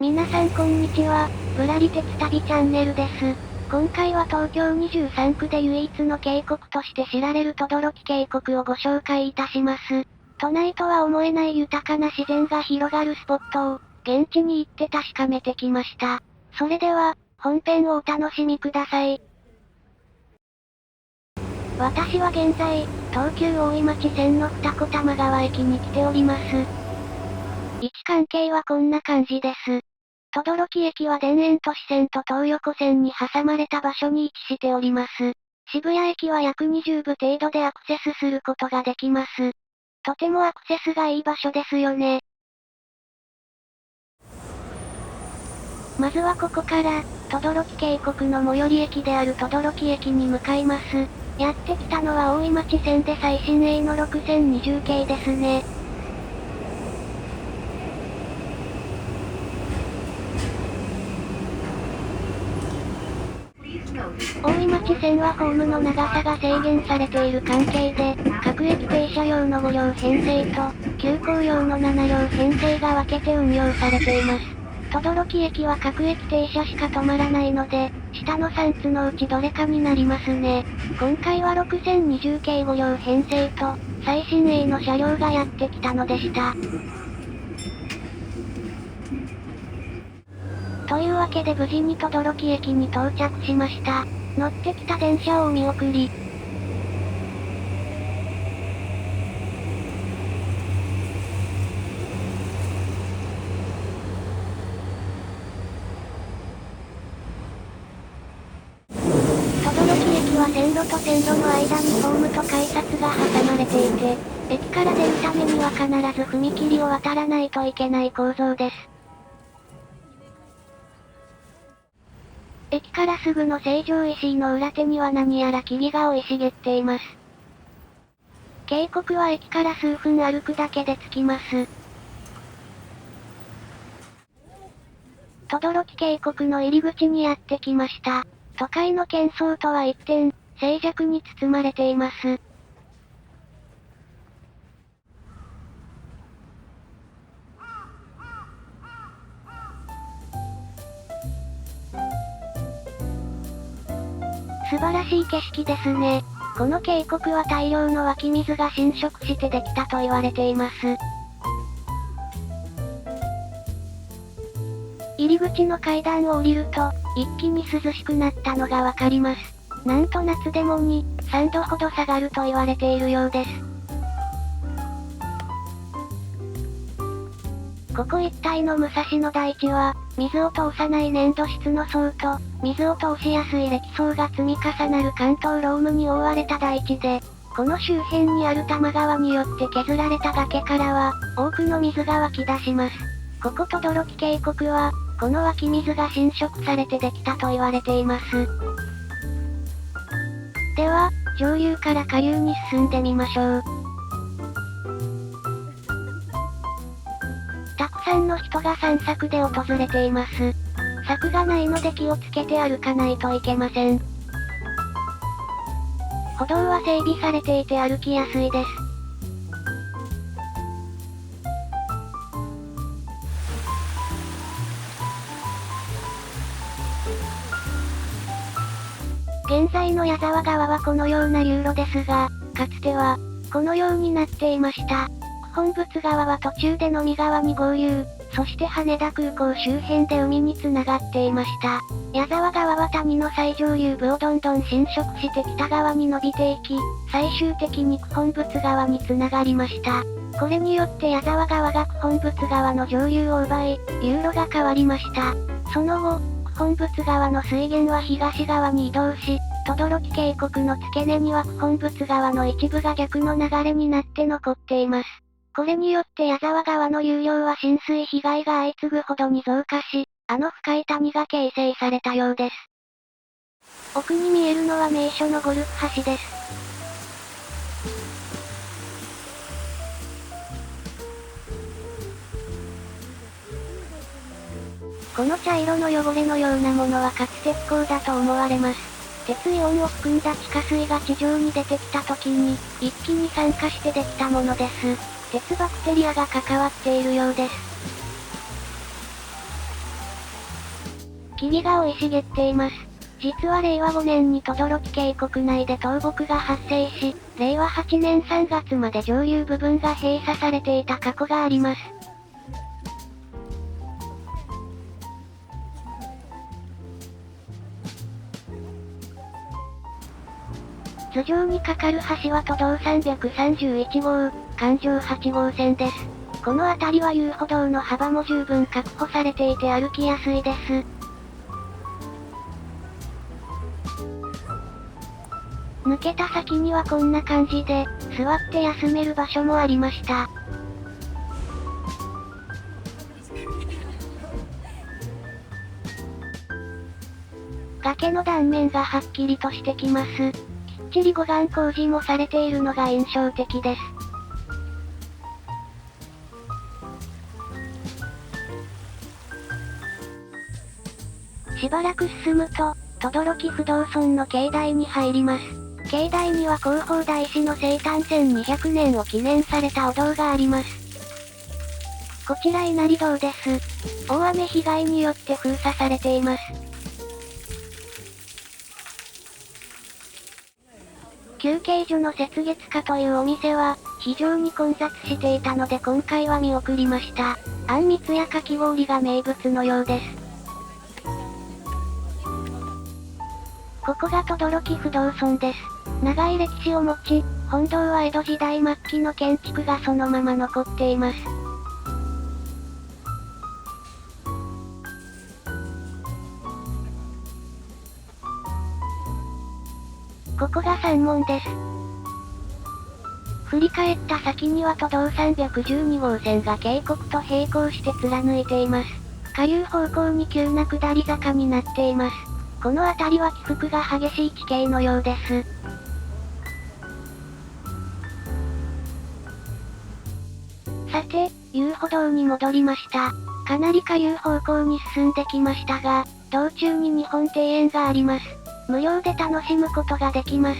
皆さんこんにちは、ぶらり鉄旅チャンネルです。今回は東京23区で唯一の渓谷として知られる等々力渓谷をご紹介いたします。都内とは思えない豊かな自然が広がるスポットを、現地に行って確かめてきました。それでは、本編をお楽しみください。私は現在、東急大井町線の二子玉川駅に来ております。位置関係はこんな感じです。等々力駅は田園都市線と東横線に挟まれた場所に位置しております。渋谷駅は約20部程度でアクセスすることができます。とてもアクセスがいい場所ですよね。まずはここから、等々力渓谷の最寄り駅である等々力駅に向かいます。やってきたのは大井町線で最新鋭の6020系ですね。大井町線はホームの長さが制限されている関係で、各駅停車用の5両編成と、急行用の7両編成が分けて運用されています。等々力駅は各駅停車しか止まらないので、下の3つのうちどれかになりますね。今回は6020系5両編成と、最新鋭の車両がやってきたのでした。というわけで無事に等々力駅に到着しました。乗ってきた電車をお見送り。等々力駅は線路と線路の間にホームと改札が挟まれていて、駅から出るためには必ず踏切を渡らないといけない構造です。駅からすぐの成城石井の裏手には何やら木々が生い茂っています。渓谷は駅から数分歩くだけで着きます。等々力渓谷の入り口にやってきました。都会の喧騒とは一転、静寂に包まれています。素晴らしい景色ですね。この渓谷は大量の湧き水が浸食してできたと言われています。入り口の階段を降りると、一気に涼しくなったのがわかります。なんと夏でも2、3度ほど下がると言われているようです。ここ一帯の武蔵野台地は、水を通さない粘土質の層と、水を通しやすい礫層が積み重なる関東ロームに覆われた台地で、この周辺にある多摩川によって削られた崖からは、多くの水が湧き出します。ここ等々力渓谷は、この湧き水が浸食されてできたと言われています。では、上流から下流に進んでみましょう。たくさんの人が散策で訪れています。柵がないので気をつけて歩かないといけません。歩道は整備されていて歩きやすいです。現在の矢沢川はこのような流路ですが、かつては、このようになっていました。九本仏川は途中で野見川に合流、そして羽田空港周辺で海に繋がっていました。矢沢川は谷の最上流部をどんどん浸食して北側に伸びていき、最終的に九本仏川に繋がりました。これによって矢沢川が九本仏川の上流を奪い、流路が変わりました。その後、九本仏川の水源は東側に移動し、等々力渓谷の付け根には九本仏川の一部が逆の流れになって残っています。これによって矢沢川の流量は浸水被害が相次ぐほどに増加し、あの深い谷が形成されたようです。奥に見えるのは名所のゴルフ橋です。この茶色の汚れのようなものはかつ鉄鉱だと思われます。鉄イオンを含んだ地下水が地上に出てきた時に、一気に酸化してできたものです。鉄バクテリアが関わっているようです。木々が生い茂っています。実は令和5年に等々力渓谷内で倒木が発生し、令和8年3月まで上流部分が閉鎖されていた過去があります。頭上に架かる橋は都道331号、環状8号線です。この辺りは遊歩道の幅も十分確保されていて歩きやすいです。抜けた先にはこんな感じで、座って休める場所もありました。崖の断面がはっきりとしてきます。きっちり護岸工事もされているのが印象的です。しばらく進むと、等々力不動尊の境内に入ります。境内には弘法大師の生誕1200年を記念されたお堂があります。こちら稲荷堂です。大雨被害によって封鎖されています。休憩所の雪月花というお店は、非常に混雑していたので今回は見送りました。あんみつやかき氷が名物のようです。ここが等々力不動尊です。長い歴史を持ち、本堂は江戸時代末期の建築がそのまま残っています。ここが山門です。振り返った先には都道312号線が渓谷と並行して貫いています。下流方向に急な下り坂になっています。この辺りは起伏が激しい地形のようです。さて、遊歩道に戻りました。かなり下流方向に進んできましたが、道中に日本庭園があります。無料で楽しむことができます。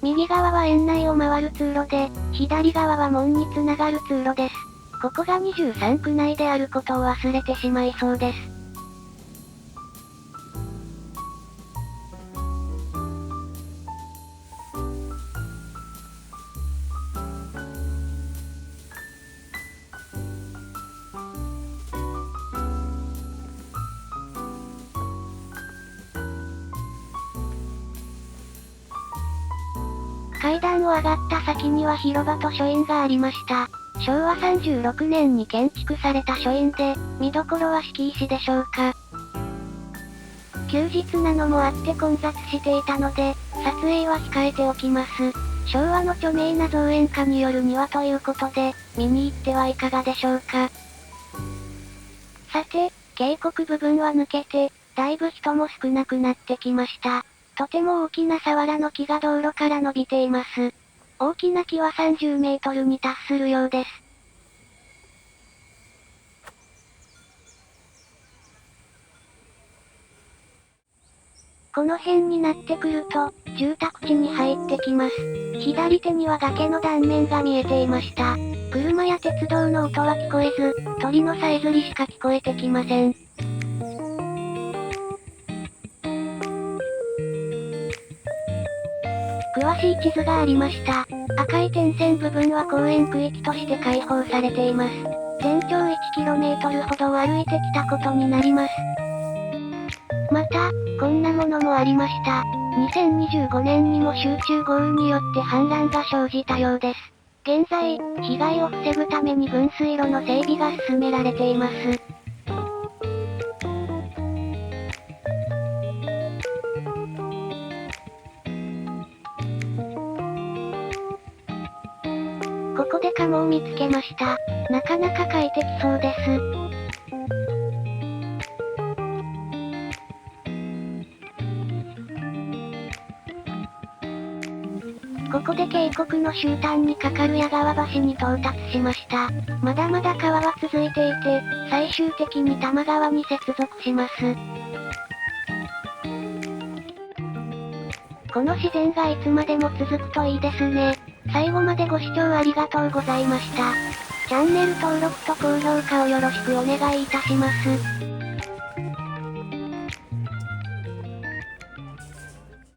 右側は園内を回る通路で、左側は門につながる通路です。ここが23区内であることを忘れてしまいそうです。階段を上がった先には広場と書院がありました。昭和36年に建築された書院で、見どころは敷石でしょうか。休日なのもあって混雑していたので、撮影は控えておきます。昭和の著名な造園家による庭ということで、見に行ってはいかがでしょうか。さて、渓谷部分は抜けて、だいぶ人も少なくなってきました。とても大きなサワラの木が道路から伸びています。大きな木は30メートルに達するようです。この辺になってくると、住宅地に入ってきます。左手には崖の断面が見えていました。車や鉄道の音は聞こえず、鳥のさえずりしか聞こえてきません。詳しい地図がありました。赤い点線部分は公園区域として開放されています。全長 1km ほどを歩いてきたことになります。また、こんなものもありました。2025年にも集中豪雨によって氾濫が生じたようです。現在、被害を防ぐために分水路の整備が進められています。ここでカモを見つけました。なかなか快適そうです。ここで渓谷の終端に架かる矢川橋に到達しました。まだまだ川は続いていて、最終的に多摩川に接続します。この自然がいつまでも続くといいですね。最後までご視聴ありがとうございました。チャンネル登録と高評価をよろしくお願いいたします。